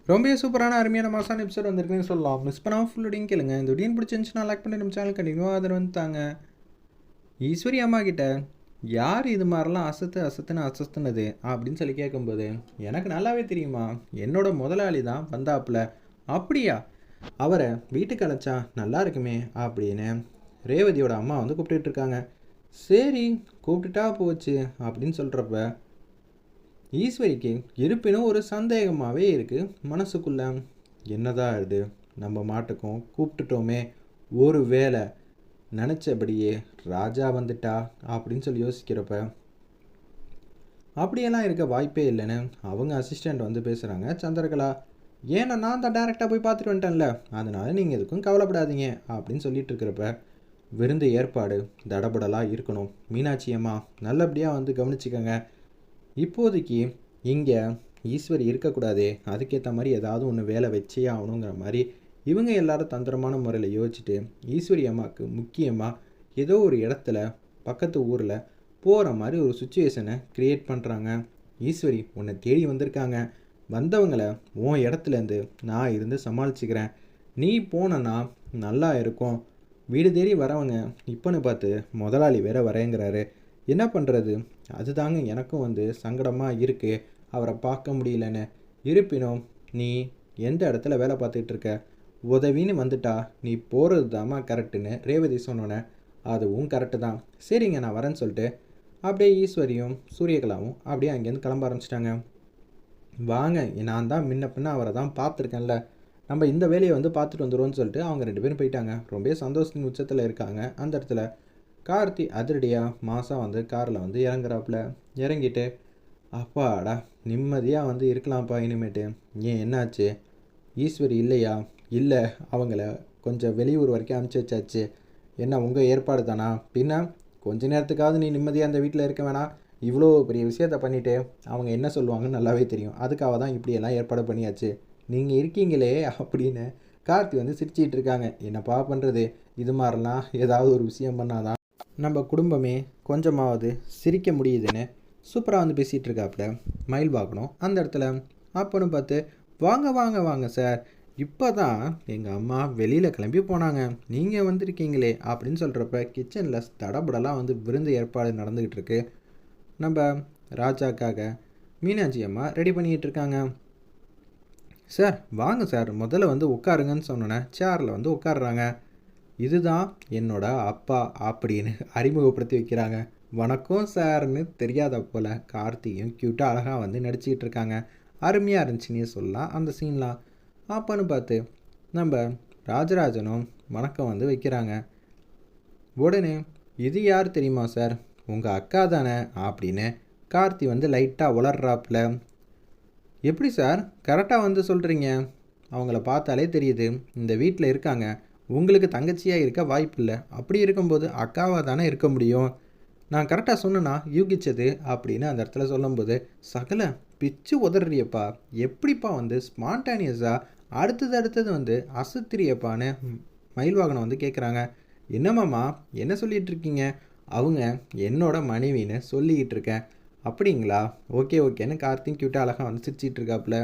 ரொம்பவே சூப்பரான அருமையான மாசான எபிசோட் வந்திருக்குன்னு சொல்லலாம். மிஸ் பண்ணாமல் ஃபுல் வீடியோ கேளுங்க. இந்த வீடியோ பிடிச்சிருந்துச்சுன்னா லைக் பண்ணி நம்ம சேனல் கண்டினியூவாக ஆதரவு வந்துட்டாங்க. ஈஸ்வரி அம்மா கிட்ட யார் இது மாதிரிலாம் அசத்துனது அப்படின்னு சொல்லி கேட்கும்போது, எனக்கு நல்லாவே தெரியுமா, என்னோட முதலாளி தான் வந்தாப்புல. அப்படியா, அவரை வீட்டுக்கு அழைச்சா நல்லா இருக்குமே அப்படின்னு ரேவதியோட அம்மா வந்து கூப்பிட்டுட்டு இருக்காங்க. சரி கூப்பிட்டுட்டா போச்சு அப்படின்னு சொல்கிறப்ப ஈஸ்வரிக்கு இருப்பினும் ஒரு சந்தேகமாகவே இருக்குது மனசுக்குள்ள. என்னதான் இது, நம்ம மாட்டுக்கும் கூப்பிட்டுட்டோமே, ஒரு வேளை நினச்சபடியே ராஜா வந்துட்டா அப்படின்னு சொல்லி யோசிக்கிறப்ப அப்படியெல்லாம் இருக்க வாய்ப்பே இல்லைன்னு அவங்க அசிஸ்டண்ட் வந்து பேசுகிறாங்க. சந்திரகலா, ஏன்னா நான் தான் டேரெக்டாக போய் பார்த்துட்டு வந்துட்டேன்ல, அதனால் நீங்கள் எதுக்கும் கவலைப்படாதீங்க அப்படின்னு சொல்லிட்டு இருக்கிறப்ப விருந்து ஏற்பாடு தடபடலாக இருக்கணும். மீனாட்சி அம்மா நல்லபடியாக வந்து கவனிச்சுக்கோங்க. இப்போதைக்கு இங்கே ஈஸ்வரி இருக்கக்கூடாதே, அதுக்கேற்ற மாதிரி ஏதாவது ஒன்று வேலை வச்சே ஆகணுங்கிற மாதிரி இவங்க எல்லாரும் தந்திரமான முறையில் யோசிச்சுட்டு ஈஸ்வரி அம்மாவுக்கு முக்கியமாக ஏதோ ஒரு இடத்துல பக்கத்து ஊரில் போகிற மாதிரி ஒரு சுச்சுவேஷனை க்ரியேட் பண்ணுறாங்க. ஈஸ்வரி உன்னை தேடி வந்திருக்காங்க, வந்தவங்களை உன் இடத்துலேருந்து நான் இருந்து சமாளிச்சுக்கிறேன், நீ போனன்னா நல்லா இருக்கும். வீடு தேடி வரவங்க இப்போன்னு பார்த்து முதலாளி வேற வரேங்கிறாரு, என்ன பண்ணுறது? அதுதாங்க எனக்கும் வந்து சங்கடமாக இருக்குது, அவரை பார்க்க முடியலன்னு. இருப்பினும் நீ எந்த இடத்துல வேலை பார்த்துட்டு இருக்க, உதவின்னு வந்துட்டா நீ போகிறது தாம்மா கரெக்டுன்னு ரேவதி சொன்னோன்னே, அதுவும் கரெக்டு தான், சரிங்க நான் வரேன்னு சொல்லிட்டு அப்படியே ஈஸ்வரியும் சூரியகலாவும் அப்படியே அங்கேருந்து கிளம்ப ஆரம்பிச்சிட்டாங்க. வாங்க, நான் தான் முன்ன பின்ன அவரை தான் பார்த்துருக்கேன்ல, நம்ம இந்த வேலையை வந்து பார்த்துட்டு வந்துடுவோன்னு சொல்லிட்டு அவங்க 2 பேரும் போயிட்டாங்க. ரொம்ப சந்தோஷத்தின் உச்சத்தில் இருக்காங்க. அந்த இடத்துல கார்த்தி அதிரடியாக மாதம் வந்து காரில் வந்து இறங்குறாப்புல. இறங்கிட்டு அப்பாடா நிம்மதியாக வந்து இருக்கலாம்ப்பா இனிமேட்டு. ஏன் என்னாச்சு? ஈஸ்வரி இல்லையா? இல்லை, அவங்கள கொஞ்சம் வெளியூர் வரைக்கும் அனுப்பிச்சி வச்சாச்சு. என்ன உங்கள் ஏற்பாடு தானா? பின்ன கொஞ்ச நேரத்துக்காவது நீ நிம்மதியாக அந்த வீட்டில் இருக்க வேணாம்? இவ்வளோ பெரிய விஷயத்த பண்ணிவிட்டு அவங்க என்ன சொல்லுவாங்கன்னு நல்லாவே தெரியும், அதுக்காக தான் இப்படியெல்லாம் ஏற்பாடு பண்ணியாச்சு. நீங்கள் இருக்கீங்களே அப்படின்னு கார்த்தி வந்து சிரிச்சிட்டு இருக்காங்க. என்னப்பா பண்ணுறது, இது மாதிரிலாம் ஏதாவது ஒரு விஷயம் பண்ணாதான் நம்ம குடும்பமே கொஞ்சமாவது சிரிக்க முடியுதுன்னு சூப்பராக வந்து பேசிகிட்டு இருக்காப்புல மயில் வாகனம். அந்த இடத்துல அப்போன்னு பார்த்து, வாங்க வாங்க வாங்க சார், இப்போ தான் எங்கள் அம்மா வெளியில் கிளம்பி போனாங்க, நீங்கள் வந்திருக்கீங்களே அப்படின்னு சொல்கிறப்ப கிச்சனில் தடபடலாம் வந்து விருந்து ஏற்பாடு நடந்துக்கிட்டு இருக்கு. நம்ம ராஜாக்காக மீனாட்சி அம்மா ரெடி பண்ணிக்கிட்டு இருக்காங்க. சார் வாங்க சார், முதல்ல வந்து உட்காருங்கன்னு சொன்னோன்னே சேரில் வந்து உட்காடுறாங்க. இதுதான் என்னோட அப்பா அப்படின்னு அறிமுகப்படுத்தி வைக்கிறாங்க. வணக்கம் சார்னு தெரியாத போல் கார்த்தியும் க்யூட்டாக அழகாக வந்து நடிச்சிக்கிட்டு இருக்காங்க. அருமையாக இருந்துச்சுன்னே சொல்லலாம் அந்த சீன்லாம். அப்போன்னு பார்த்து நம்ம ராஜராஜனும் வணக்கம் வந்து வைக்கிறாங்க. உடனே இது யார் தெரியுமா சார், உங்கள் அக்கா தானே அப்படின்னு கார்த்தி வந்து லைட்டாக உளர்றாப்புல. எப்படி சார் கரெக்டாக வந்து சொல்கிறீங்க? அவங்கள பார்த்தாலே தெரியுது இந்த வீட்டில் இருக்காங்க, உங்களுக்கு தங்கச்சியாக இருக்க வாய்ப்பு இல்லை, அப்படி இருக்கும்போது அக்காவாக தானே இருக்க முடியும். நான் கரெக்டாக சொன்னேன்னா யூகிச்சது அப்படின்னு அந்த இடத்துல சொல்லும்போது, சகல பிச்சு உதறியப்பா, எப்படிப்பா வந்து ஸ்பான்டானியஸாக அடுத்தது வந்து அசுத்திரியப்பான்னு மயில் வாகனம் வந்து கேட்குறாங்க. என்னம்மாம்மா என்ன சொல்லிகிட்டு இருக்கீங்க? அவங்க என்னோட மனைவின்னு சொல்லிக்கிட்டு இருக்கேன். அப்படிங்களா, ஓகே ஓகேன்னு கார்த்திக் க்யூட்டாக அழகாக வந்து சிரிச்சிட்டு இருக்காப்புல.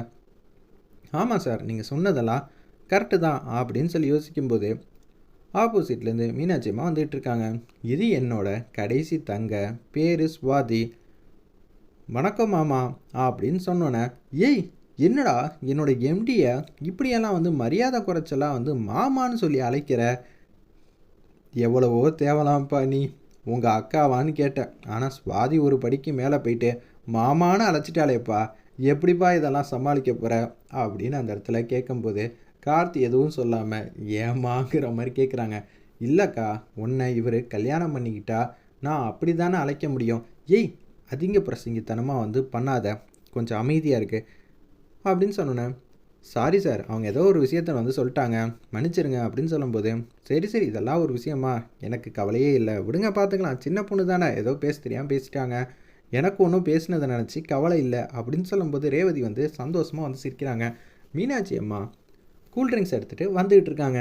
ஆமாம் சார், நீங்கள் சொன்னதெல்லாம் கரெக்டு தான் அப்படின்னு சொல்லி யோசிக்கும்போது ஆப்போசிட்லேருந்து மீனாட்சி அம்மா வந்துகிட்டு இருக்காங்க. இது என்னோட கடைசி தங்க, பேரு ஸ்வாதி. வணக்கம் மாமா அப்படின்னு சொன்னோன்னே, ஏய் என்னடா என்னோட எம்டியை இப்படியெல்லாம் வந்து மரியாதை குறைச்செல்லாம் வந்து மாமான்னு சொல்லி அழைக்கிற, எவ்வளவோ தேவலாம்ப்பா நீ, உங்கள் அக்காவான்னு கேட்டேன், ஆனால் ஸ்வாதி ஒரு படிக்கு மேலே போயிட்டு மாமான்னு அழைச்சிட்டாலேப்பா, எப்படிப்பா இதெல்லாம் சமாளிக்க போகிற அப்படின்னு அந்த இடத்துல கேட்கும்போது கார்த்தி எதுவும் சொல்லாமல் ஏமாங்கிற மாதிரி கேட்குறாங்க. இல்லைக்கா, உன்னை இவர் கல்யாணம் பண்ணிக்கிட்டா நான் அப்படி தானே அழைக்க முடியும். ஏய் அதிக பிரசங்கித்தனமாக வந்து பண்ணாத, கொஞ்சம் அமைதியாக இருக்குது அப்படின்னு சொன்னோன்னே, சாரி சார், அவங்க ஏதோ ஒரு விஷயத்த வந்து சொல்லிட்டாங்க, மன்னிச்சிருங்க அப்படின்னு சொல்லும்போது, சரி சரி இதெல்லாம் ஒரு விஷயமா, எனக்கு கவலையே இல்லை, விடுங்க பார்த்துக்கலாம், சின்ன பொண்ணு தானே, ஏதோ பேச தெரியாமல் பேசிட்டாங்க, எனக்கு ஒன்றும் பேசினதை நினச்சி கவலை இல்லை அப்படின்னு சொல்லும்போது ரேவதி வந்து சந்தோஷமாக வந்து சிரிக்கிறாங்க. மீனாட்சி அம்மா கூல்ட்ரிங்க்ஸ் எடுத்துகிட்டு வந்துக்கிட்டு இருக்காங்க.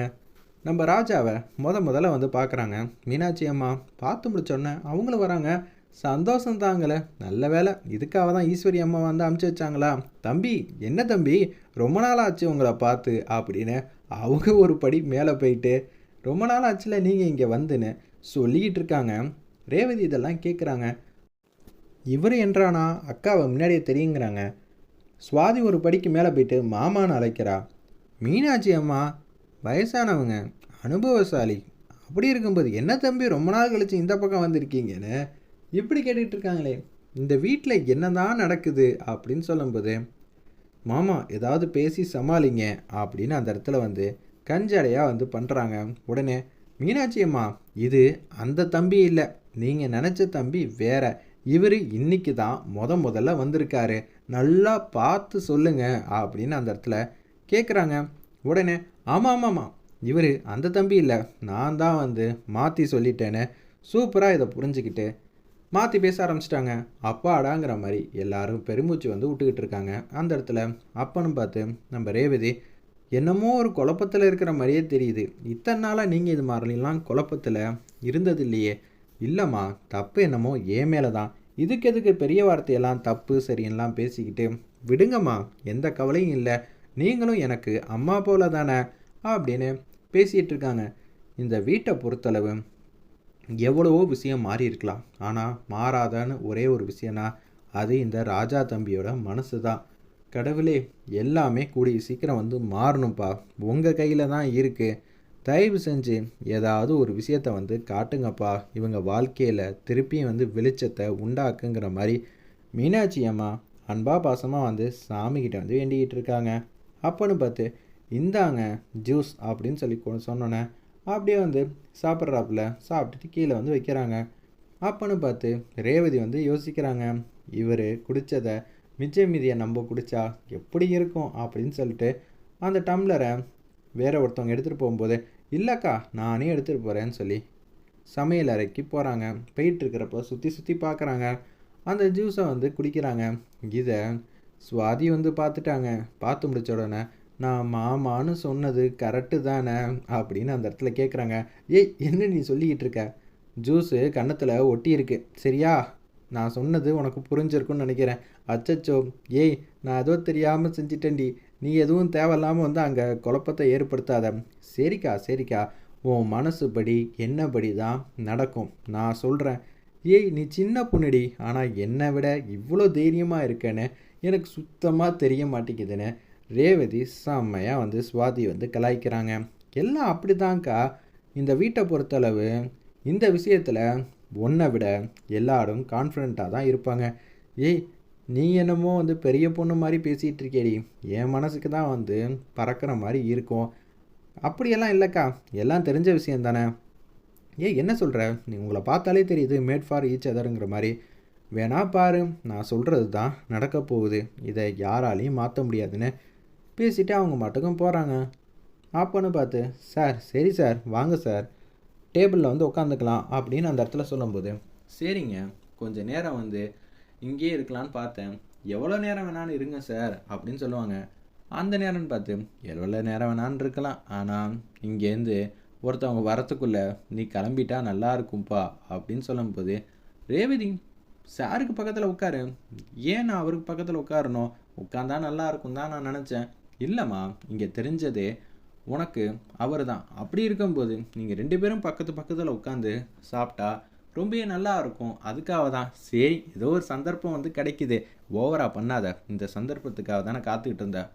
நம்ம ராஜாவை முதல்ல வந்து பார்க்குறாங்க. மீனாட்சி அம்மா பார்த்து முடிச்சோடனே அவங்களும் வராங்க. சந்தோஷம் தாங்கல. நல்ல வேலை. இதுக்காக தான் ஈஸ்வரி அம்மா வந்து அனுப்பிச்சு வச்சாங்களா? தம்பி, என்ன தம்பி, ரொம்ப நாள் ஆச்சு உங்கள பார்த்து அப்படின்னு அவங்க ஒரு படி மேலே போயிட்டு, ரொம்ப நாள் ஆச்சுல நீங்கள் இங்கே வந்துன்னு சொல்லிக்கிட்டு இருக்காங்க. ரேவதி இதெல்லாம் கேட்குறாங்க. இவர் என்றானா அக்காவை முன்னாடியே தெரியுங்கிறாங்க. சுவாதி ஒரு படிக்கு மேலே போயிட்டு மாமான்னு அழைக்கிறா. மீனாட்சி அம்மா வயசானவங்க, அனுபவசாலி. அப்படி இருக்கும்போது என்ன தம்பி ரொம்ப நாள் கழிச்சு இந்த பக்கம் வந்திருக்கீங்கன்னு இப்படி கேட்டுக்கிட்டு இருக்காங்களே. இந்த வீட்டில் என்னதான் நடக்குது அப்படின்னு சொல்லும்போது, மாமா ஏதாவது பேசி சமாளிங்க அப்படின்னு அந்த இடத்துல வந்து கஞ்சடையாக வந்து பண்ணுறாங்க. உடனே மீனாட்சி அம்மா, இது அந்த தம்பி இல்லை, நீங்கள் நினச்ச தம்பி வேற. இவர் இன்னைக்கு தான் முதல்ல வந்திருக்காரு, நல்லா பார்த்து சொல்லுங்க அப்படின்னு அந்த இடத்துல கேட்குறாங்க. உடனே ஆமாம் ஆமாம்மா, இவர் அந்த தம்பி இல்லை, நான் தான் வந்து மாற்றி சொல்லிட்டேன்னு சூப்பராக இதை புரிஞ்சுக்கிட்டு மாற்றி பேச ஆரம்பிச்சிட்டாங்க. அப்பாடாங்கிற மாதிரி எல்லாரும் பெருமூச்சு வந்து விட்டுக்கிட்டு இருக்காங்க. அந்த இடத்துல அப்பனும் பார்த்து நம்ம ரேவதி என்னமோ ஒரு குழப்பத்தில் இருக்கிற மாதிரியே தெரியுது. இத்தனை நாளாக நீங்கள் இது மாதிரிலாம் குழப்பத்தில் இருந்தது இல்லையே. இல்லைம்மா, தப்பு என்னமோ ஏன் மேலே தான். இதுக்கு எதுக்கு பெரிய வார்த்தையெல்லாம் தப்பு சரியெல்லாம் பேசிக்கிட்டு விடுங்கம்மா, எந்த கவலையும் இல்லை, நீங்களும் எனக்கு அம்மா போல தானே அப்படின்னு பேசிகிட்டு இருக்காங்க. இந்த வீட்டை பொறுத்தளவு எவ்வளவோ விஷயம் மாறி இருக்கலாம், ஆனால் மாறாதான்னு ஒரே ஒரு விஷயம்னா அது இந்த ராஜா தம்பியோட மனசு தான். கடவுளே, எல்லாமே கூடிய சீக்கிரம் வந்து மாறணும்ப்பா, உங்கள் கையில் தான் இருக்குது. தயவு செஞ்சு ஏதாவது ஒரு விஷயத்தை வந்து காட்டுங்கப்பா, இவங்க வாழ்க்கையில் திருப்பியும் வந்து வெளிச்சத்தை உண்டாக்குங்கிற மாதிரி மீனாட்சி அம்மா அன்பா பாசமாக வந்து சாமிக்கிட்ட வந்து வேண்டிக்கிட்டு இருக்காங்க. அப்போன்னு பார்த்து இந்தாங்க ஜூஸ் அப்படின்னு சொல்லி சொன்னோன்னே அப்படியே வந்து சாப்பிட்றாப்புல சாப்பிட்டுட்டு கீழே வந்து வைக்கிறாங்க. அப்போன்னு பார்த்து ரேவதி வந்து யோசிக்கிறாங்க, இவர் குடித்ததை மிச்ச மீதியை நம்ம குடித்தா எப்படி இருக்கும் அப்படின்னு சொல்லிட்டு அந்த டம்ளரை வேற ஒருத்தவங்க எடுத்துகிட்டு போகும்போது, இல்லைக்கா நானே எடுத்துகிட்டு போகிறேன்னு சொல்லி சமையல் அறைக்கு போகிறாங்க. போயிட்டுருக்கிறப்ப சுற்றி சுற்றி பார்க்குறாங்க. அந்த ஜூஸை வந்து குடிக்கிறாங்க. இதை சுவாதி வந்து பார்த்துட்டாங்க. பார்த்து முடிச்ச உடனே, நான் மாமான்னு சொன்னது கரெக்டு தானே அப்படின்னு அந்த இடத்துல கேட்குறாங்க. ஏய், என்ன நீ சொல்லிக்கிட்டு இருக்க? ஜூஸு கன்னத்தில் ஒட்டி இருக்கு சரியா? நான் சொன்னது உனக்கு புரிஞ்சிருக்குன்னு நினைக்கிறேன். அச்சச்சோ, ஏய் நான் ஏதோ தெரியாமல் செஞ்சிட்டேன்டி, நீ எதுவும் தேவையில்லாமல் வந்து அங்கே குழப்பத்தை ஏற்படுத்தாத. சரிக்கா சரிக்கா, உன் மனசுபடி என்னபடி தான் நடக்கும், நான் சொல்கிறேன். ஏய் நீ சின்ன பொண்ணுடி, ஆனால் என்னை விட இவ்வளோ தைரியமாக இருக்கேன்னு எனக்கு சுத்தமாக தெரிய மாட்டேங்குதுன்னு ரேவதி செம்மையாக வந்து சுவாதி வந்து கலாய்க்கிறாங்க. எல்லாம் அப்படி தான்க்கா. இந்த வீட்டை பொறுத்தளவு இந்த விஷயத்தில் ஒன்றை விட எல்லாரும் கான்ஃபிடண்ட்டாக தான் இருப்பாங்க. ஏய் நீ என்னமோ வந்து பெரிய பொண்ணு மாதிரி பேசிகிட்டு இருக்கேடி, என் மனசுக்கு தான் வந்து பறக்கிற மாதிரி இருக்கும். அப்படியெல்லாம் இல்லைக்கா, எல்லாம் தெரிஞ்ச விஷயம் தானே. ஏய் என்ன சொல்கிற நீ? உங்களை பார்த்தாலே தெரியுது மேட் ஃபார் ஈச் அதருங்கிற மாதிரி. வேணா பாரு, நான் சொல்கிறது தான் நடக்க போகுது, இதை யாராலையும் மாற்ற முடியாதுன்னு பேசிவிட்டு அவங்க மட்டுக்கும் போகிறாங்க. அப்போன்னு பார்த்து, சார் சரி சார் வாங்க சார், டேபிளில் வந்து உட்காந்துக்கலாம் அப்படின்னு அந்த இடத்துல சொல்லும்போது, சரிங்க கொஞ்சம் நேரம் வந்து இங்கேயே இருக்கலான்னு பார்த்தேன், எவ்வளோ நேரம் வேணாலும் இருங்க சார் அப்படின்னு சொல்லுவாங்க. அந்த நேரம்னு பார்த்து எவ்வளோ நேரம் வேணான்னு இருக்கலாம், ஆனால் இங்கேருந்து ஒருத்தவங்க வரத்துக்குள்ளே நீ கிளம்பிட்டா நல்லா இருக்கும்ப்பா அப்படின்னு சொல்லும்போது, ரேவதி சாருக்கு பக்கத்தில் உட்காரு. ஏன் நான் அவருக்கு பக்கத்தில் உட்காரணும்? உட்காந்தா நல்லா இருக்கும் தான் நான் நினச்சேன். இல்லைம்மா, இங்கே தெரிஞ்சதே உனக்கு அவர் தான். அப்படி இருக்கும்போது நீங்கள் 2 பேரும் பக்கத்தில் உட்காந்து சாப்பிட்டா ரொம்பவே நல்லா இருக்கும். அதுக்காக தான். சரி ஏதோ ஒரு சந்தர்ப்பம் வந்து கிடைக்குது, ஓவராக பண்ணாத, இந்த சந்தர்ப்பத்துக்காக தானே காத்துக்கிட்டு இருந்தேன்,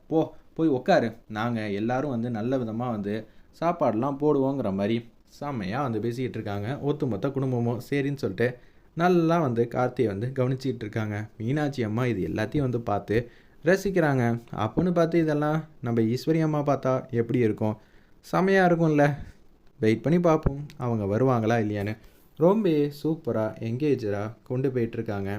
போய் உட்காரு, நாங்கள் எல்லோரும் வந்து நல்ல விதமாக வந்து சாப்பாடெலாம் போடுவோங்கிற மாதிரி செம்மையாக வந்து பேசிக்கிட்டு இருக்காங்க. ஒத்துமொத்த குடும்பமும் சரின்னு சொல்லிட்டு நல்லா வந்து கார்த்தியை வந்து கவனிச்சிக்கிட்டு இருக்காங்க. மீனாட்சி அம்மா இது எல்லாத்தையும் வந்து பார்த்து ரசிக்கிறாங்க. அப்போன்னு பார்த்து இதெல்லாம் நம்ம ஈஸ்வரி அம்மா பார்த்தா எப்படி இருக்கும்? செமையாக இருக்கும்ல. வெயிட் பண்ணி பார்ப்போம் அவங்க வருவாங்களா இல்லையான்னு. ரொம்ப சூப்பராக எங்கேஜராக கொண்டு போயிட்டுருக்காங்க.